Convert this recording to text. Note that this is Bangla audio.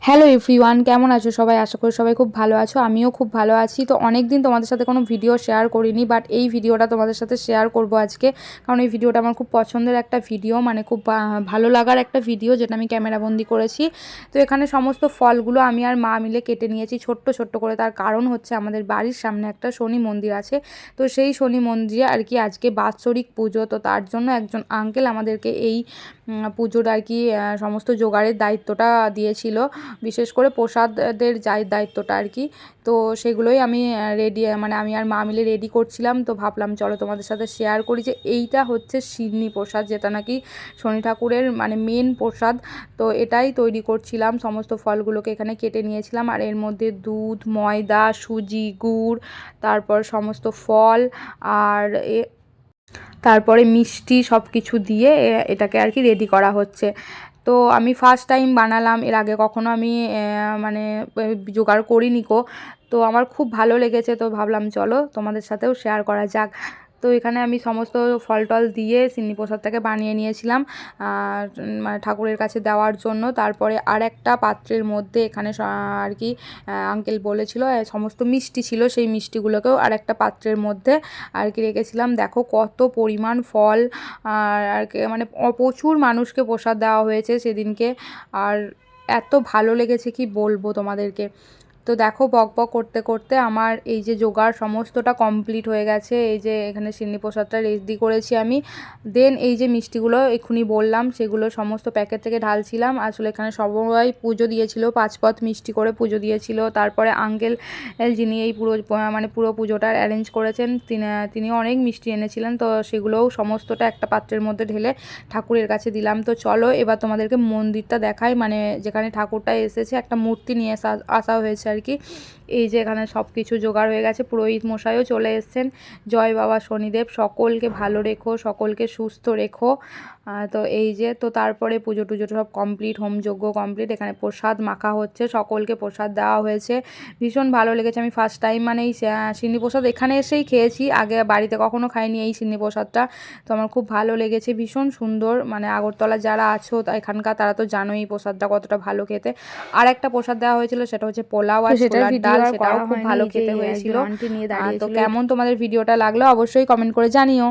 হ্যালো এভরিওয়ান, কেমন আছো সবাই? আশা করি সবাই খুব ভালো আছো। আমিও খুব ভালো আছি। তো অনেক দিন তোমাদের সাথে কোনো ভিডিও শেয়ার করিনি, বাট এই ভিডিওটা তোমাদের সাথে শেয়ার করব আজকে। কারণ এই ভিডিওটা আমার খুব পছন্দের একটা ভিডিও, মানে খুব ভালো লাগার একটা ভিডিও, যেটা আমি ক্যামেরাবন্দি করেছি। তো এখানে সমস্ত ফলগুলো আমি আর মা মিলে কেটে নিয়েছি ছোট্ট ছোট্ট করে। তার কারণ হচ্ছে আমাদের বাড়ির সামনে একটা শনি মন্দির আছে। তো সেই শনি মন্দিরে আর কি আজকে বাৎসরিক পুজো। তো তার জন্য একজন আঙ্কেল আমাদেরকে এই পুজোর আর কি সমস্ত জোগাড়ের দায়িত্বটা দিয়েছিল, বিশেষ করে প্রসাদের দায়িত্বটা আর কি। তো সেগুলোই আমি মানে আমি আর মা মিলে রেডি করছিলাম। তো ভাবলাম চলো তোমাদের সাথে শেয়ার করি যে এইটা হচ্ছে সিন্নি প্রসাদ, যেটা নাকি শনি ঠাকুরের মানে মেন প্রসাদ। তো এটাই তৈরি করছিলাম, সমস্ত ফলগুলোকে এখানে কেটে নিয়েছিলাম, আর এর মধ্যে দুধ, ময়দা, সুজি, গুড়, তারপর সমস্ত ফল, আর তারপরে মিষ্টি সব কিছু দিয়ে এটাকে আর কি রেডি করা হচ্ছে। তো আমি ফার্স্ট টাইম বানালাম, এর আগে কখনো আমি মানে জোগাড় করিনি কো। তো আমার খুব ভালো লেগেছে, তো ভাবলাম চলো তোমাদের সাথেও শেয়ার করা যাক। তো এখানে আমি সমস্ত ফল টল দিয়ে সিন্নি প্রসাদটাকে বানিয়ে নিয়েছিলাম মানে ঠাকুরের কাছে দেওয়ার জন্য। তারপরে আর একটা পাত্রের মধ্যে এখানে আর কি আঙ্কেল বলেছিল সমস্ত মিষ্টি ছিল, সেই মিষ্টিগুলোকেও আর একটা পাত্রের মধ্যে আর কি রেখেছিলাম। দেখো কত পরিমাণ ফল, আর কি মানে প্রচুর মানুষকে প্রসাদ দেওয়া হয়েছে সেদিনকে। আর এত ভালো লেগেছে কি বলবো তোমাদেরকে। তো দেখো বক বক করতে করতে আমার এই যে জোগাড় সমস্তটা কমপ্লিট হয়ে গেছে। এই যে এখানে সিন্নি প্রসাদটা রেডি করেছি আমি। দেন এই যে মিষ্টিগুলো এক্ষুনি বললাম, সেগুলো সমস্ত প্যাকেট থেকে ঢালছিলাম। আসলে এখানে সবাই পুজো দিয়েছিল, 5 পদ মিষ্টি করে পুজো দিয়েছিল। তারপরে আঙ্কেল যিনি এই পুরো পুজোটার অ্যারেঞ্জ করেছেন, তিনি অনেক মিষ্টি এনেছিলেন। তো সেগুলোও সমস্তটা একটা পাত্রের মধ্যে ঢেলে ঠাকুরের কাছে দিলাম। তো চলো এবার তোমাদেরকে মন্দিরটা দেখাই, মানে যেখানে ঠাকুরটা এসেছে, একটা মূর্তি নিয়ে আসা হয়েছে আর কি। এই যে এখানে সব কিছু জোগাড় হয়ে গেছে, পুরোহিত মশাইও চলে এসেছেন। জয় বাবা শনিদেব, সকলকে ভালো রেখো, সকলকে সুস্থ রেখো। তো এই যে, তো তারপরে পুজো টুজো সব কমপ্লিট, হোমযজ্ঞ কমপ্লিট, এখানে প্রসাদ মাখা হচ্ছে, সকলকে প্রসাদ দেওয়া হয়েছে। ভীষণ ভালো লেগেছে। আমি ফার্স্ট টাইম মানে এই সিন্নি প্রসাদ এখানে এসেই খেয়েছি, আগে বাড়িতে কখনো খাইনি এই সিন্নি প্রসাদটা। তো আমার খুব ভালো লেগেছে, ভীষণ সুন্দর। মানে আগরতলা যারা আছো এখানকার, তারা তো জানোই এই প্রসাদটা কতটা ভালো খেতে। আর একটা প্রসাদ দেওয়া হয়েছিল, সেটা হচ্ছে পোলাও আর ছোলার ডাল, সেটাও খুব ভালো খেতে হয়েছিল। তো কেমন তোমাদের ভিডিওটা লাগলো অবশ্যই কমেন্ট করে জানিও।